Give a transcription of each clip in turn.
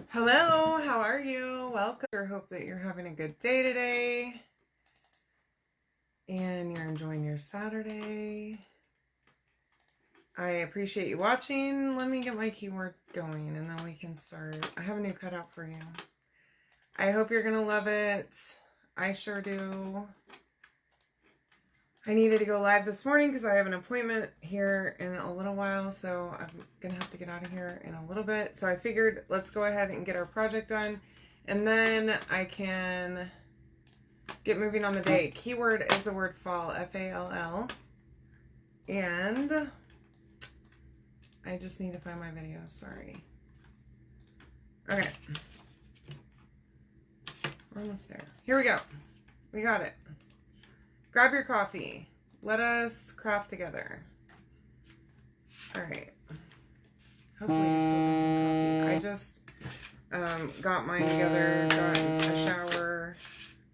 Hello, how are you? Welcome. I hope that you're having a good day today and you're enjoying your Saturday. I appreciate you watching. Let me get my keyword going and then we can start. I have a new cutout for you. I hope you're going to love it. I sure do. I needed to go live this morning because I have an appointment here in a little while, so I'm going to have to get out of here in a little bit. So I figured let's go ahead and get our project done, and then I can get moving on the day. Keyword is the word fall, F-A-L-L, and I just need to find my video, sorry. Okay. We're almost there. Here we go. We got it. Grab your coffee. Let us craft together. All right. Hopefully you're still drinking coffee. I just got mine together, got a shower,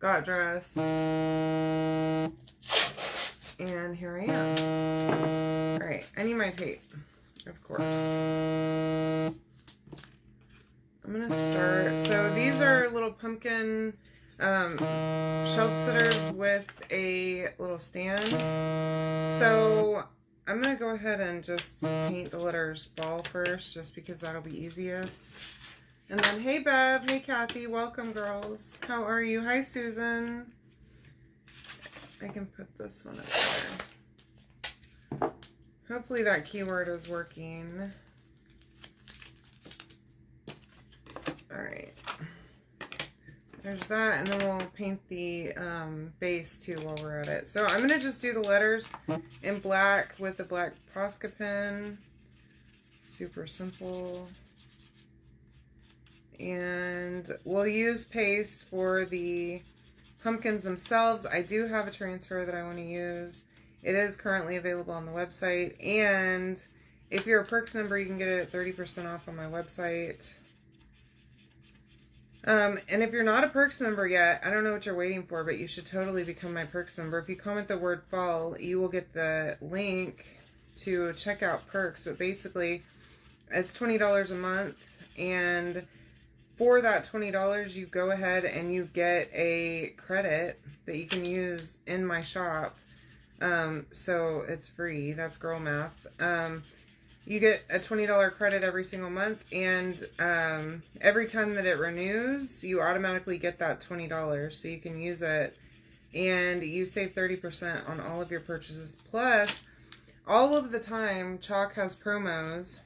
got dressed, and here I am. All right. I need my tape, of course. I'm going to start. So these are little pumpkin shelf sitters with a little stand. So I'm going to go ahead and just paint the letters fall first, just because that'll be easiest. And then, hey Bev, hey Kathy, welcome girls. How are you? Hi Susan. I can put this one up there. Hopefully that keyword is working. Alright. There's that, and then we'll paint the base too while we're at it. So I'm going to just do the letters in black with the black Posca pen. Super simple. And we'll use paste for the pumpkins themselves. I do have a transfer that I want to use. It is currently available on the website. And if you're a Perks member, you can get it at 30% off on my website. And if you're not a Perks member yet, I don't know what you're waiting for, but you should totally become my Perks member. If you comment the word fall, you will get the link to check out Perks. But basically, it's $20 a month, and for that $20, you go ahead and you get a credit that you can use in my shop. So it's free. That's girl math. You get a $20 credit every single month, and every time that it renews, you automatically get that $20, so you can use it, and you save 30% on all of your purchases. Plus, all of the time, Chalk has promos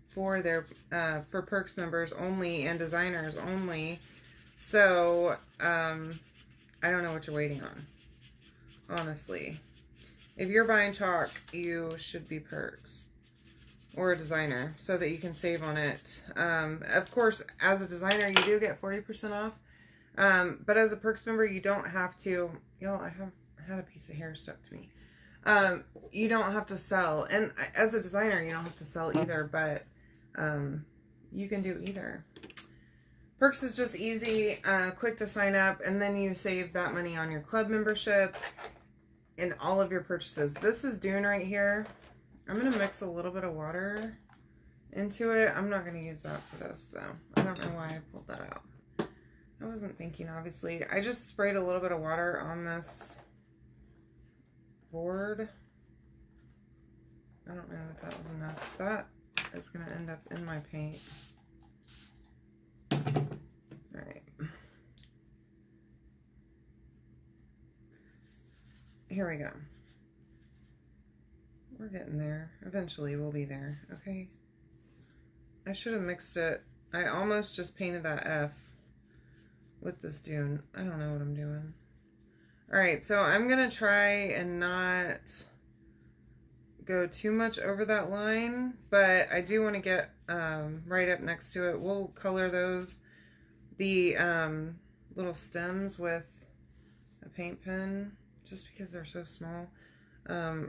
for their for Perks members only and designers only. So I don't know what you're waiting on, honestly. If you're buying Chalk, you should be Perks or a designer, so that you can save on it. Of course, as a designer, you do get 40% off. But as a Perks member, you don't have to. Y'all, I have had a piece of hair stuck to me. You don't have to sell. And as a designer, you don't have to sell either, but you can do either. Perks is just easy, quick to sign up, and then you save that money on your club membership and all of your purchases. This is Dune right here. I'm going to mix a little bit of water into it. I'm not going to use that for this, though. I don't know why I pulled that out. I wasn't thinking, obviously. I just sprayed a little bit of water on this board. I don't know that that was enough. That is going to end up in my paint. Alright. Here we go. We're getting there. Eventually we'll be there, okay? I should have mixed it. I almost just painted that F with this Dune. I don't know what I'm doing. Alright, so I'm going to try and not go too much over that line, but I do want to get right up next to it. We'll color those, the little stems with a paint pen, just because they're so small.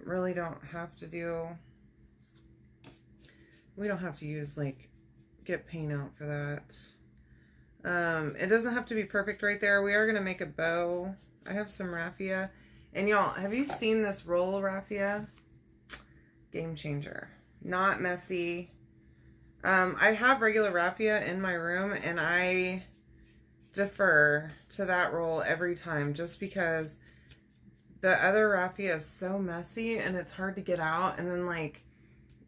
Really don't have to do, we don't have to use, like, get paint out for that. It doesn't have to be perfect right there. We are going to make a bow. I have some raffia. And y'all, have you seen this roll raffia? Game changer. Not messy. I have regular raffia in my room, and I defer to that roll every time just because the other raffia is so messy and it's hard to get out, and then like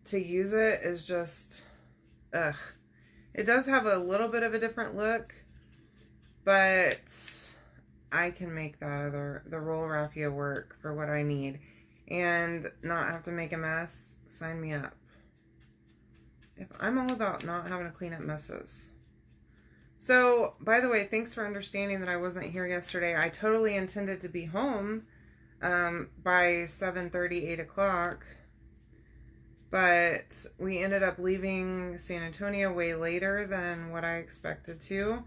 to use it is just ugh. It does have a little bit of a different look, but I can make that the roll raffia work for what I need and not have to make a mess. Sign me up. I'm all about not having to clean up messes. So, by the way, thanks for understanding that I wasn't here yesterday. I totally intended to be home by 7:30, 8 o'clock. But we ended up leaving San Antonio way later than what I expected to.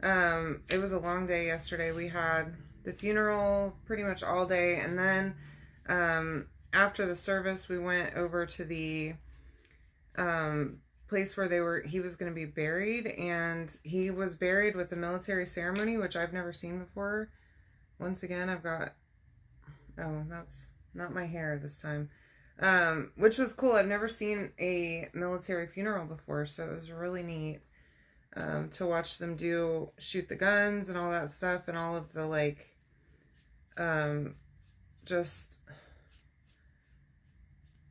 It was a long day yesterday. We had the funeral pretty much all day. And then after the service, we went over to the place where he was going to be buried, and he was buried with a military ceremony, which I've never seen before. Once again, I've got, oh, that's not my hair this time, which was cool. I've never seen a military funeral before, so it was really neat to watch them shoot the guns and all that stuff, and all of the like just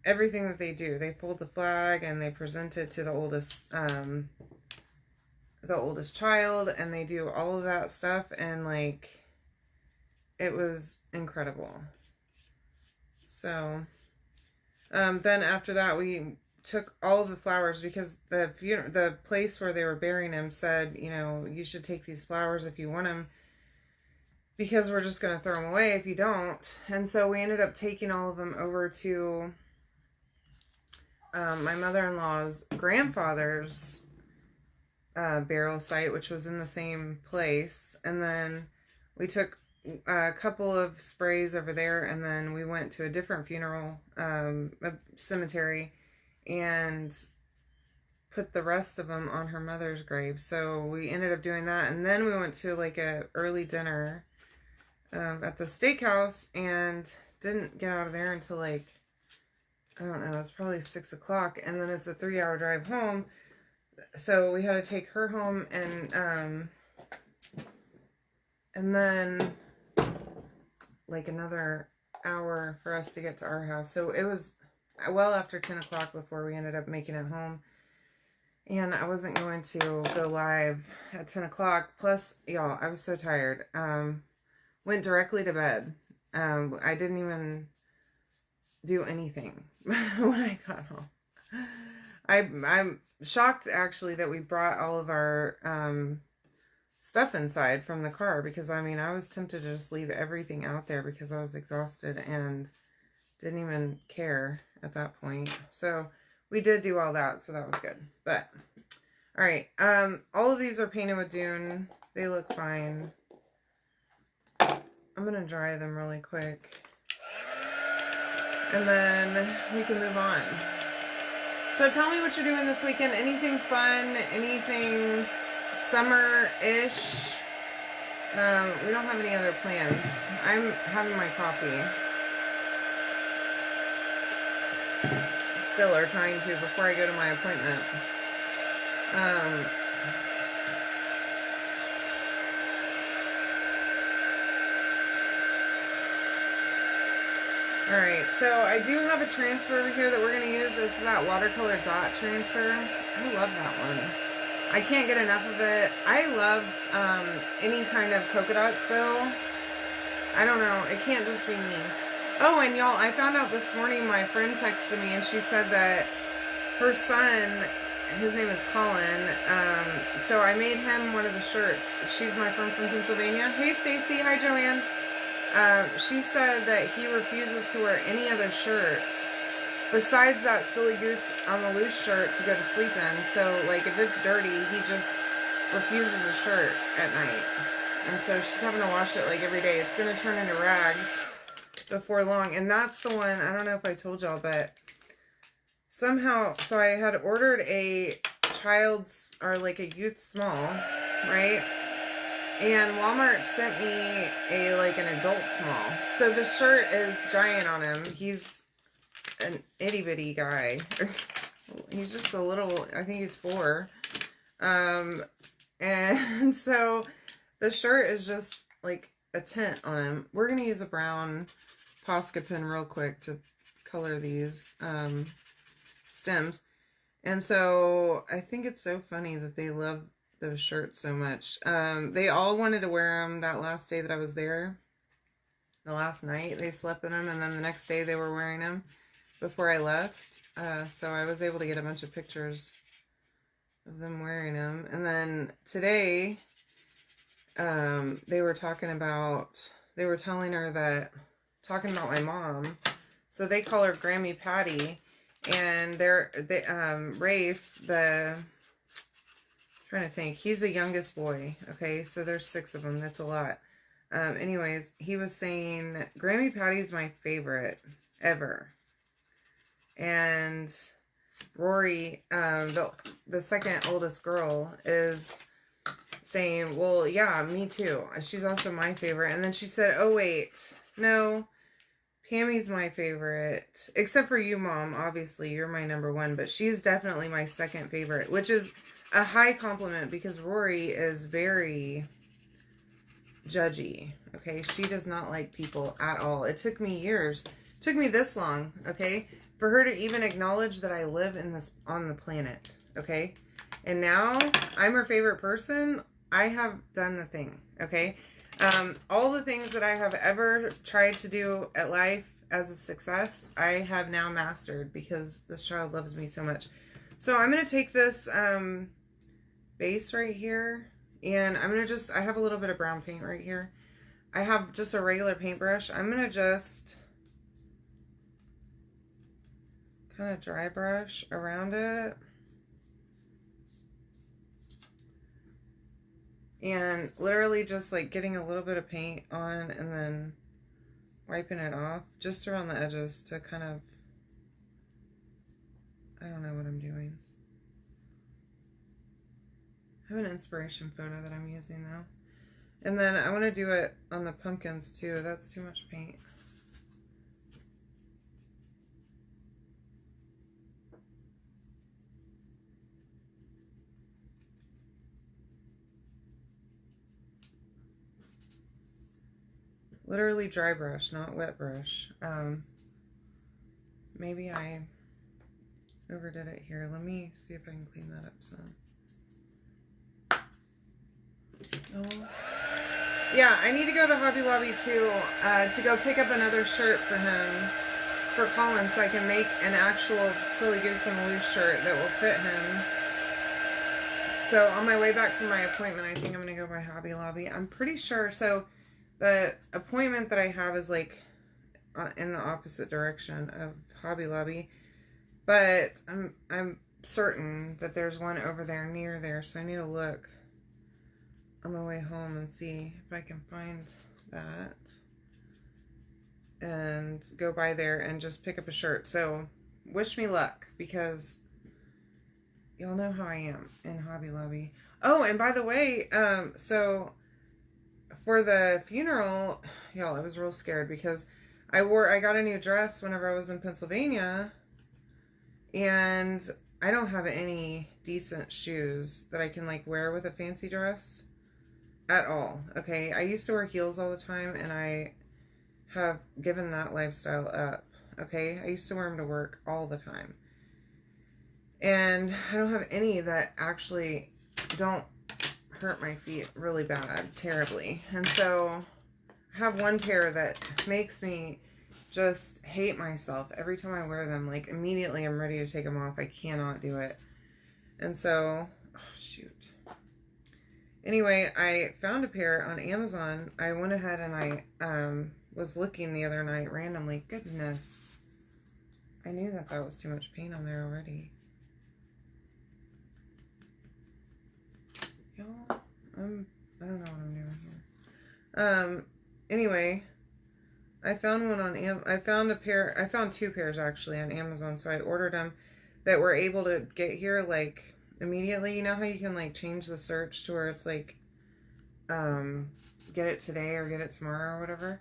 everything that they do. They fold the flag and they present it to the oldest child, and they do all of that stuff, and like it was incredible. So then after that we took all of the flowers, because the place where they were burying him said, you know, you should take these flowers if you want them, because we're just going to throw them away if you don't. And so we ended up taking all of them over to my mother-in-law's grandfather's burial site, which was in the same place. And then we took a couple of sprays over there, and then we went to a different funeral cemetery and put the rest of them on her mother's grave. So we ended up doing that, and then we went to like a early dinner at the steakhouse, and didn't get out of there until like, I don't know, it's probably 6 o'clock, and then it's a 3-hour drive home. So we had to take her home, and then like another hour for us to get to our house. So it was well after 10 o'clock before we ended up making it home. And I wasn't going to go live at 10 o'clock. Plus, y'all, I was so tired. Went directly to bed. I didn't even do anything when I got home. I'm shocked actually that we brought all of our stuff inside from the car, because I mean, I was tempted to just leave everything out there because I was exhausted and didn't even care at that point. So we did do all that, so that was good. But all right, all of these are painted with Dune. They look fine. I'm gonna dry them really quick, and then we can move on. So tell me what you're doing this weekend. Anything fun? Anything summer-ish? We don't have any other plans. I'm having my coffee. Still are trying to before I go to my appointment. Alright, so I do have a transfer over here that we're going to use. It's that watercolor dot transfer. I love that one. I can't get enough of it. I love any kind of polka dots though. I don't know. It can't just be me. Oh, and y'all, I found out this morning, my friend texted me and she said that her son, his name is Colin, so I made him one of the shirts. She's my friend from Pennsylvania. Hey, Stacy. Hi, Joanne. She said that he refuses to wear any other shirt besides that Silly Goose on the Loose shirt to go to sleep in. So, like, if it's dirty, he just refuses a shirt at night. And so she's having to wash it, like, every day. It's going to turn into rags before long. And that's the one, I don't know if I told y'all, but somehow, so I had ordered a child's, or like a youth small, right? And Walmart sent me an adult small. So the shirt is giant on him. He's an itty bitty guy. He's just a little, I think he's 4. And so the shirt is just like a tint on him. We're going to use a brown Posca pen real quick to color these stems. And so I think it's so funny that they love those shirts so much. They all wanted to wear them that last day that I was there. The last night they slept in them, and then the next day they were wearing them before I left. So I was able to get a bunch of pictures of them wearing them. And then today, they were talking about my mom. So they call her Grammy Patty, and Rafe, trying to think, he's the youngest boy. Okay, so there's 6 of them. That's a lot. Anyways, he was saying Grammy Patty's my favorite ever. And Rory, the second oldest girl, is saying, well, yeah, me too. She's also my favorite. And then she said, oh, wait, no, Pammy's my favorite. Except for you, Mom. Obviously, you're my number 1. But she's definitely my second favorite, which is a high compliment because Rory is very judgy. Okay, she does not like people at all. It took me years. It took me this long, okay, for her to even acknowledge that I live on the planet, okay? And now I'm her favorite person. I have done the thing, okay? All the things that I have ever tried to do at life as a success, I have now mastered because this child loves me so much. So I'm going to take this base right here, and I'm going to I have a little bit of brown paint right here. I have just a regular paintbrush. I'm going to just kind of dry brush around it. And literally just like getting a little bit of paint on and then wiping it off just around the edges to kind of, I don't know what I'm doing. I have an inspiration photo that I'm using though. And then I want to do it on the pumpkins too. That's too much paint. Literally dry brush, not wet brush. Maybe I overdid it here. Let me see if I can clean that up some. Oh. Yeah, I need to go to Hobby Lobby too, to go pick up another shirt for him, for Colin, so I can make an actual Silly Goose and Loose shirt that will fit him. So on my way back from my appointment, I think I'm going to go by Hobby Lobby. I'm pretty sure, so the appointment that I have is like in the opposite direction of Hobby Lobby, but I'm certain that there's one over there near there, so I need to look on my way home and see if I can find that and go by there and just pick up a shirt. So wish me luck, because y'all know how I am in Hobby Lobby. Oh, and by the way, so for the funeral, y'all, I was real scared because I got a new dress whenever I was in Pennsylvania, and I don't have any decent shoes that I can like wear with a fancy dress at all. Okay, I used to wear heels all the time, and I have given that lifestyle up. Okay, I used to wear them to work all the time, and I don't have any that actually don't hurt my feet really bad, terribly. And so I have one pair that makes me just hate myself every time I wear them. Like immediately I'm ready to take them off. I cannot do it. And so, oh shoot. Anyway, I found a pair on Amazon. I went ahead and I was looking the other night randomly. Goodness. I knew that was too much paint on there already. Y'all, I don't know what I'm doing here. Anyway, I found one on I found 2 pairs actually on Amazon, so I ordered them that were able to get here like immediately. You know how you can like change the search to where it's like get it today or get it tomorrow or whatever.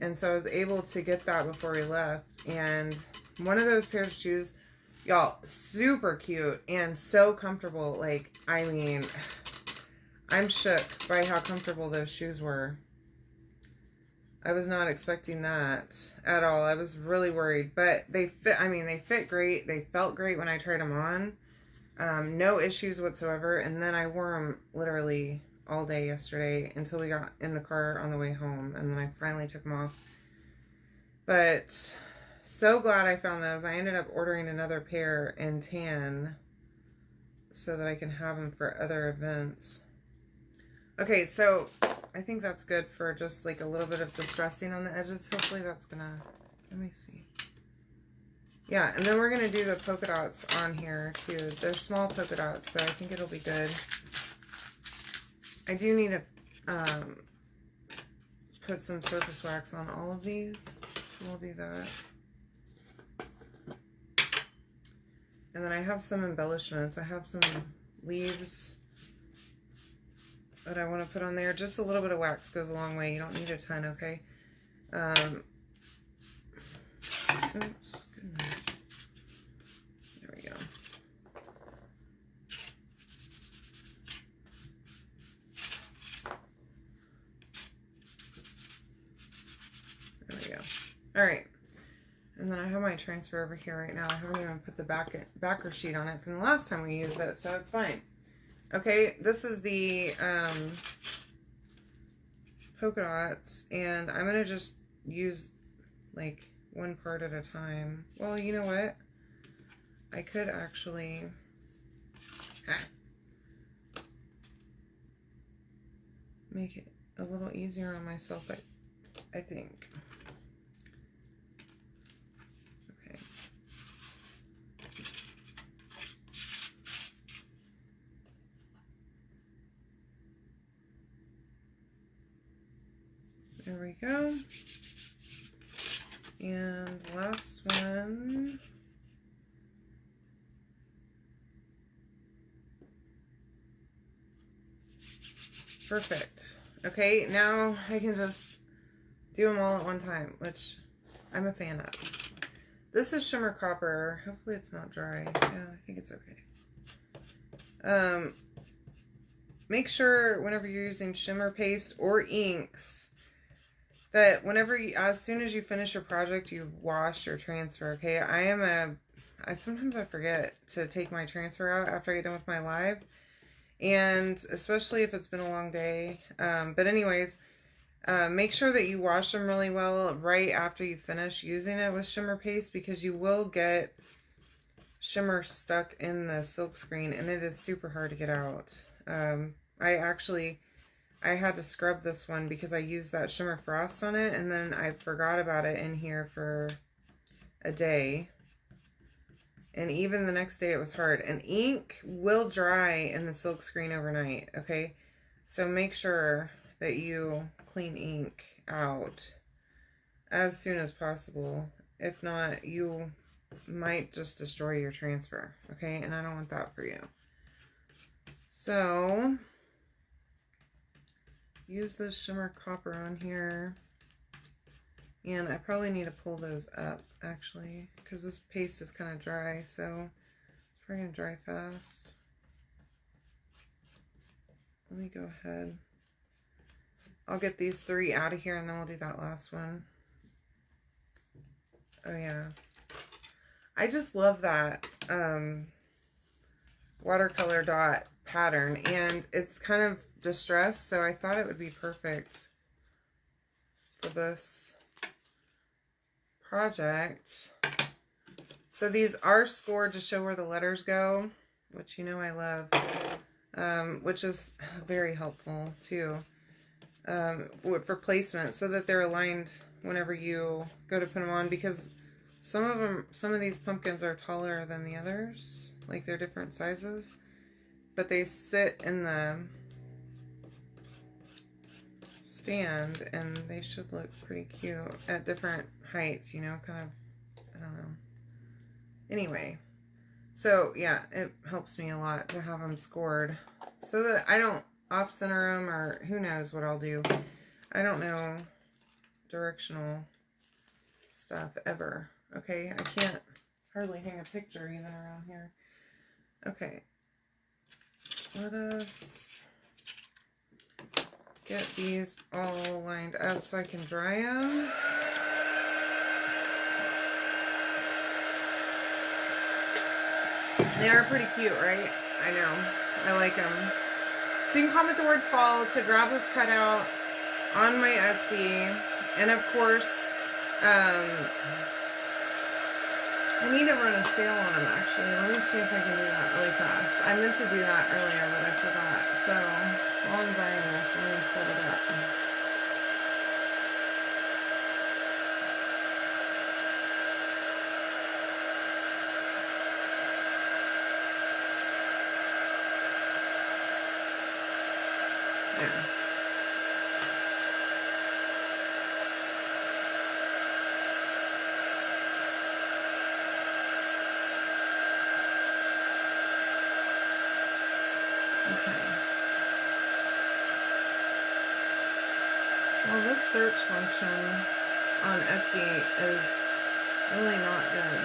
And so I was able to get that before we left, and one of those pairs of shoes Y'all, super cute and so comfortable. Like, I mean, I'm shook by how comfortable those shoes were. I was not expecting that at all. I was really worried, but they fit. I mean, they fit great. They felt great when I tried them on. No issues whatsoever. And then I wore them literally all day yesterday until we got in the car on the way home. And then I finally took them off. But so glad I found those. I ended up ordering another pair in tan so that I can have them for other events. Okay, so I think that's good for just like a little bit of distressing on the edges. Hopefully that's gonna, let me see. Yeah, and then we're gonna do the polka dots on here too. They're small polka dots, so I think it'll be good. I do need to put some surface wax on all of these, so we'll do that. And then I have some embellishments. I have some leaves that I want to put on there. Just a little bit of wax goes a long way. You don't need a ton, okay? Oops, goodness. There we go. There we go. All right. And then I have my transfer over here right now. I haven't even put the backer sheet on it from the last time we used it, so it's fine. Okay, this is the polka dots, and I'm gonna just use like one part at a time. Well, you know what? I could actually make it a little easier on myself, I think. Okay. There we go. And last one. Perfect. Okay, now I can just do them all at one time, which I'm a fan of. This is Shimmer Copper. Hopefully it's not dry. Yeah, I think it's okay. Make sure whenever you're using shimmer paste or inks that as soon as you finish your project, you wash your transfer, okay? Sometimes I forget to take my transfer out after I get done with my live, and especially if it's been a long day. But anyways, make sure that you wash them really well right after you finish using it with shimmer paste, because you will get shimmer stuck in the silk screen and it is super hard to get out. I had to scrub this one because I used that Shimmer Frost on it, and then I forgot about it in here for a day. And even the next day it was hard. And ink will dry in the silk screen overnight, okay? So make sure that you clean ink out as soon as possible. If not, you might just destroy your transfer, okay? And I don't want that for you. So use this Shimmer Copper on here, and I probably need to pull those up actually, because this paste is kind of dry, so it's probably gonna dry fast. Let me go ahead. I'll get these 3 out of here and then we'll do that last one. Oh yeah, I just love that watercolor dot pattern, and it's kind of distressed, so I thought it would be perfect for this project. So these are scored to show where the letters go, which you know I love, which is very helpful too, for placement, so that they're aligned whenever you go to put them on, because some of these pumpkins are taller than the others, like they're different sizes, but they sit in the stand and they should look pretty cute at different heights, you know, kind of, I don't know. Anyway, so yeah, it helps me a lot to have them scored so that I don't off-center them, or who knows what I'll do. I don't know directional stuff ever, okay? I can't hardly hang a picture even around here. Okay. Let us get these all lined up so I can dry them. They are pretty cute, right? I know. I like them. So you can comment the word fall to grab this cutout on my Etsy. And of course, I need to run a sale on them actually. Let me see if I can do that really fast. I meant to do that earlier, but I forgot. So while I'm buying this, I'm going to set it up. Well, this search function on Etsy is really not good.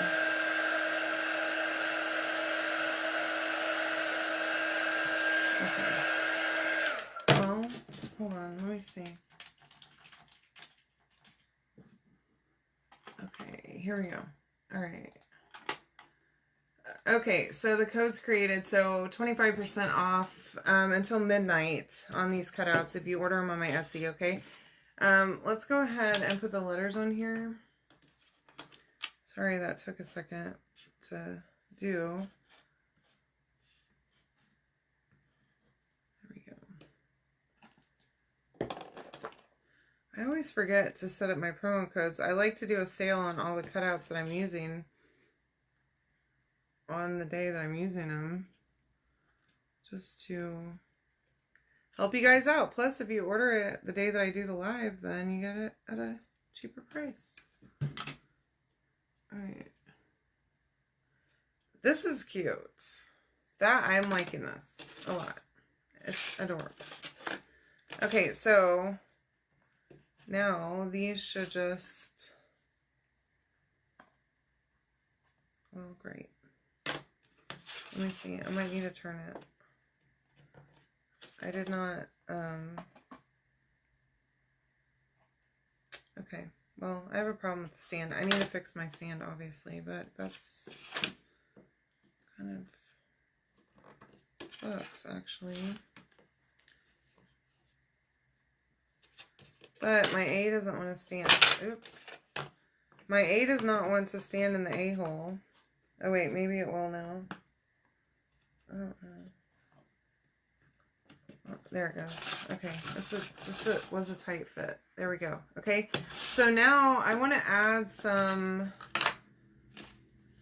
Okay. Well, hold on, let me see. Okay, here we go. All right. Okay, so the code's created, so 25% off until midnight on these cutouts if you order them on my Etsy, okay? Let's go ahead and put the letters on here. Sorry that took a second to do. There we go. I always forget to set up my promo codes. I like to do a sale on all the cutouts that I'm using on the day that I'm using them, just to help you guys out. Plus, if you order it the day that I do the live, then you get it at a cheaper price. Alright. This is cute. I'm liking this a lot. It's adorable. Okay, so now these should just... Well, great. Let me see. I might need to turn it. I did not, okay. Well, I have a problem with the stand. I need to fix my stand, obviously, but that's kind of sucks, actually. But my A doesn't want to stand. Oops. My A does not want to stand in the A-hole. Oh, wait, maybe it will now. I don't know. Oh, there it goes. Okay, was a tight fit. There we go. Okay, so now I want to add some.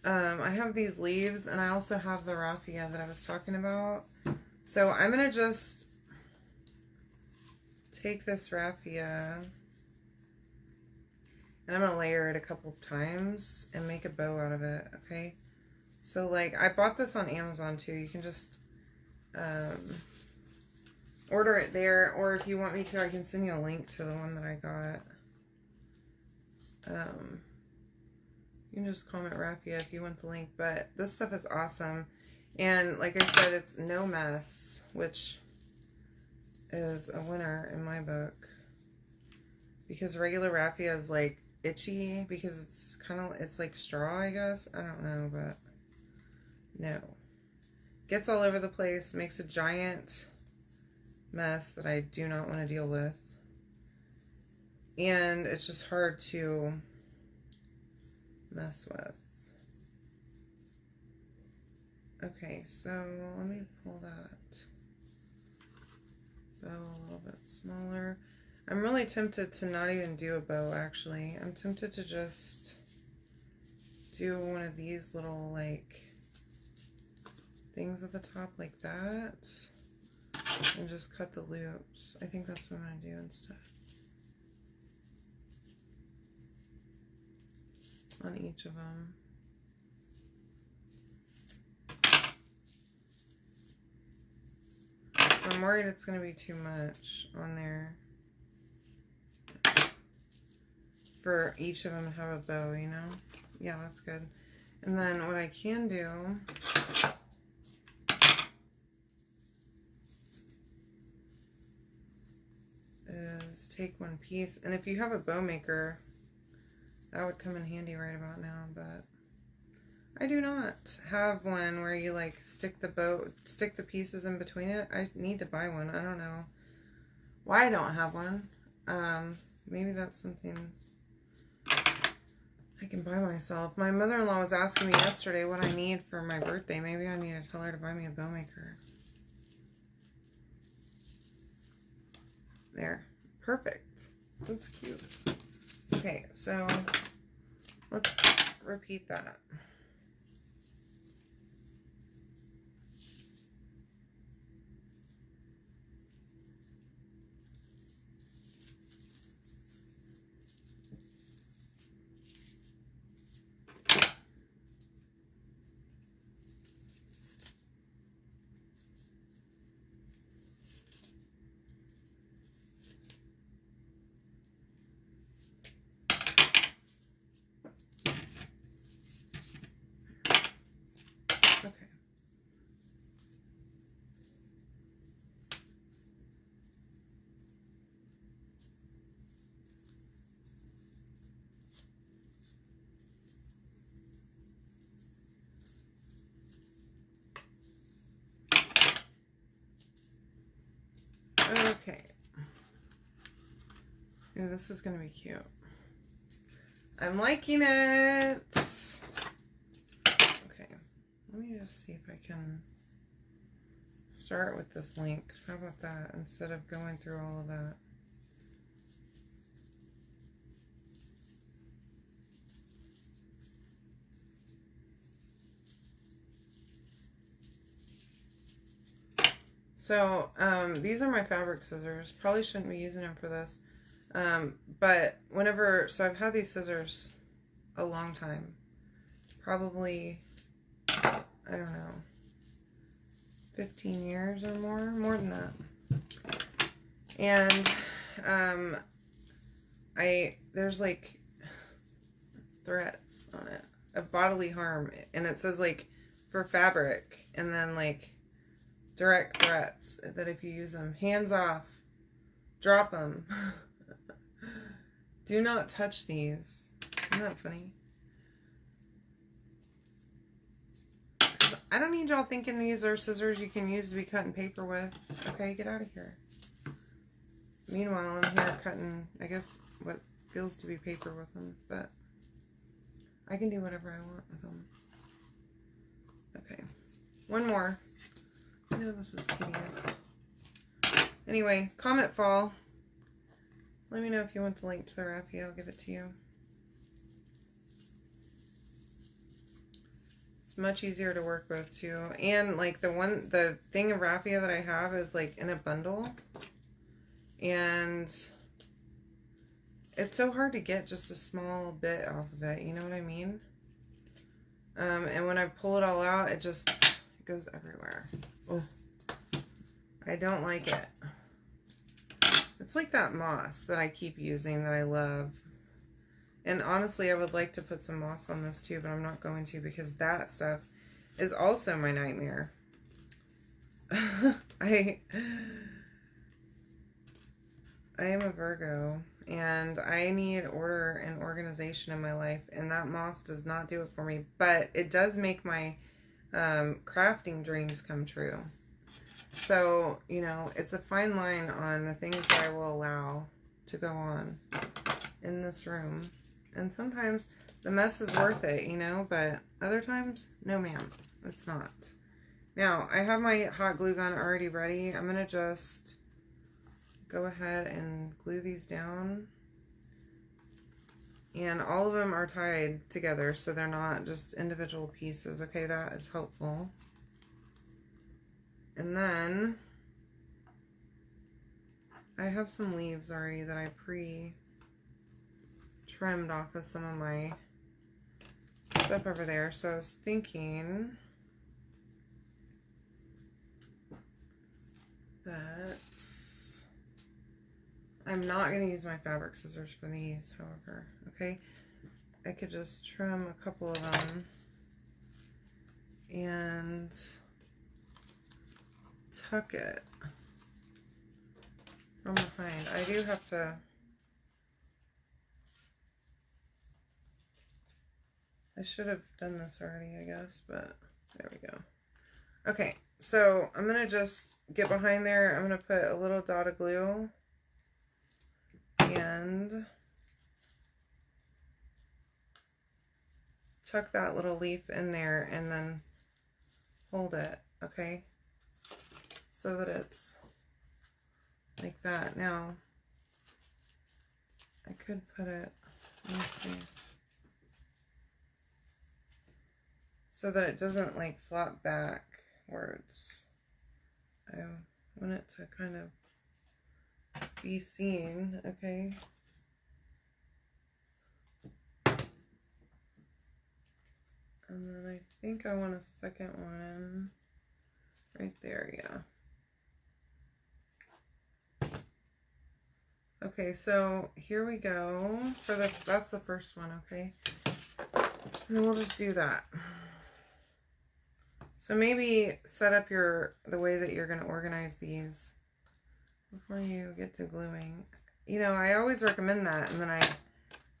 I have these leaves, and I also have the raffia that I was talking about. So I'm gonna just take this raffia, and I'm gonna layer it a couple of times and make a bow out of it. Okay, so like I bought this on Amazon too. You can just order it there, or if you want me to, I can send you a link to the one that I got. You can just comment raffia if you want the link, but this stuff is awesome. And like I said, it's no mess, which is a winner in my book, because regular raffia is like itchy because it's it's like straw, I guess. I don't know, but no. Gets all over the place, makes a giant mess that I do not want to deal with, and it's just hard to mess with. Okay, so let me pull that bow a little bit smaller. I'm really tempted to not even do a bow, actually. I'm tempted to just do one of these little like things at the top like that, and just cut the loops. I think that's what I'm going to do instead. On each of them. So I'm worried it's going to be too much on there for each of them to have a bow, you know? Yeah, that's good. And then what I can do is take one piece, and if you have a bow maker, that would come in handy right about now, but I do not have one where you like stick the pieces in between it. I need to buy one. I don't know why I don't have one. Maybe that's something I can buy myself. My mother-in-law was asking me yesterday what I need for my birthday. Maybe I need to tell her to buy me a bow maker. There. Perfect. That's cute. Okay, so let's repeat that. Okay. Ooh, this is going to be cute. I'm liking it. Okay. Let me just see if I can start with this link. How about that? Instead of going through all of that. So, these are my fabric scissors. Probably shouldn't be using them for this. But whenever, so I've had these scissors a long time. Probably, I don't know, 15 years or more than that. And, there's like threats on it of bodily harm. And it says like for fabric, and then like direct threats that if you use them, hands off, drop them. Do not touch these. Isn't that funny? I don't need y'all thinking these are scissors you can use to be cutting paper with. Okay, get out of here. Meanwhile, I'm here cutting, I guess, what feels to be paper with them, but I can do whatever I want with them. Okay, one more. I know this is tedious. Anyway, comment fall. Let me know if you want the link to the raffia. I'll give it to you. It's much easier to work with too. And like the thing of raffia that I have is like in a bundle. And it's so hard to get just a small bit off of it. You know what I mean? And when I pull it all out, it goes everywhere. Oh, I don't like it. It's like that moss that I keep using that I love. And honestly, I would like to put some moss on this too, but I'm not going to because that stuff is also my nightmare. I am a Virgo, and I need order and organization in my life, and that moss does not do it for me, but it does make my crafting dreams come true. So, you know, it's a fine line on the things that I will allow to go on in this room. And sometimes the mess is worth it, you know, but other times, no ma'am, it's not. Now, I have my hot glue gun already ready. I'm going to just go ahead and glue these down. And all of them are tied together, so they're not just individual pieces. Okay, that is helpful. And then I have some leaves already that I pre-trimmed off of some of my stuff over there. So I was thinking that I'm not going to use my fabric scissors for these, however. Okay, I could just trim a couple of them and tuck it from behind. I do have to, I should have done this already, I guess, but there we go. Okay, so I'm going to just get behind there. I'm going to put a little dot of glue and tuck that little leaf in there and then hold it, okay? So that it's like that. Now, I could put it, let me see, so that it doesn't like flop backwards. I want it to kind of be seen, okay? And then I think I want a second one right there, yeah. Okay, so here we go for the, that's the first one, okay? And then we'll just do that. So maybe set up the way that you're going to organize these before you get to gluing. You know, I always recommend that, and then I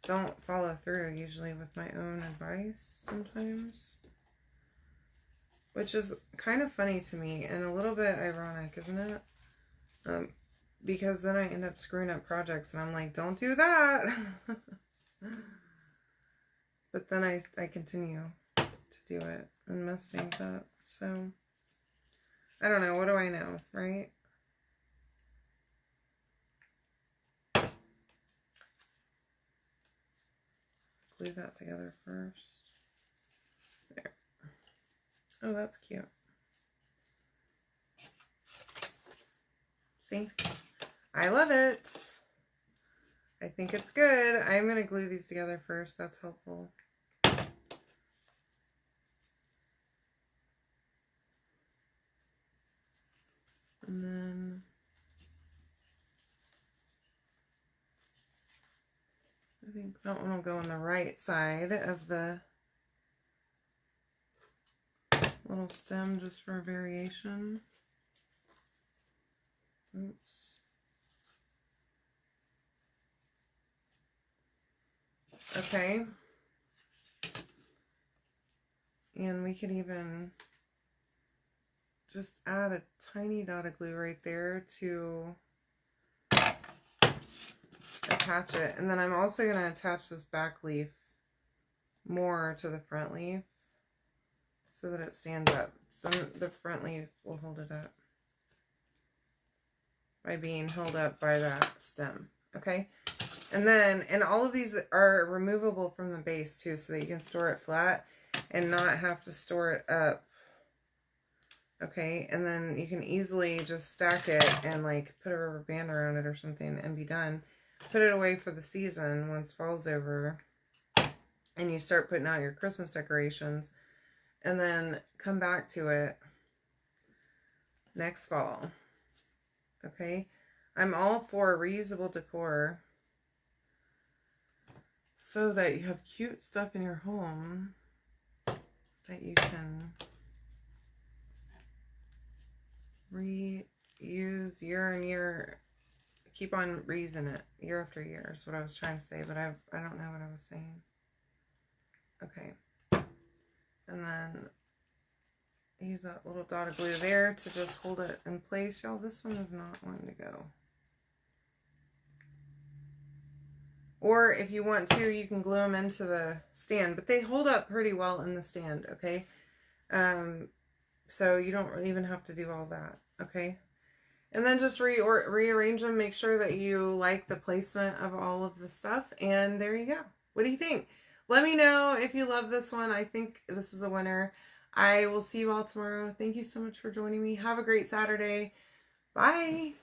don't follow through usually with my own advice sometimes, which is kind of funny to me and a little bit ironic, isn't it? Because then I end up screwing up projects and I'm like, don't do that. But then I continue to do it and mess things up. So I don't know, what do I know, right? Glue that together first. There. Oh, that's cute. See? I love it. I think it's good. I'm going to glue these together first. That's helpful. And then I think that one will go on the right side of the little stem just for a variation. Oops. Okay. And we could even just add a tiny dot of glue right there to attach it. And then I'm also going to attach this back leaf more to the front leaf so that it stands up. So the front leaf will hold it up by being held up by that stem. Okay. And then, and all of these are removable from the base too, so that you can store it flat and not have to store it up. Okay, and then you can easily just stack it and like put a rubber band around it or something and be done. Put it away for the season once fall's over and you start putting out your Christmas decorations, and then come back to it next fall. Okay, I'm all for reusable decor so that you have cute stuff in your home that you can reuse year and year, keep on reusing it year after year is what I was trying to say, but I don't know what I was saying. Okay, and then use that little dot of glue there to just hold it in place. Y'all, this one is not wanting to go. Or if you want to, you can glue them into the stand, but they hold up pretty well in the stand, okay? So you don't even have to do all that, okay? And then just rearrange them, make sure that you like the placement of all of the stuff, and there you go. What do you think? Let me know if you love this one. I think this is a winner. I will see you all tomorrow. Thank you so much for joining me. Have a great Saturday. Bye.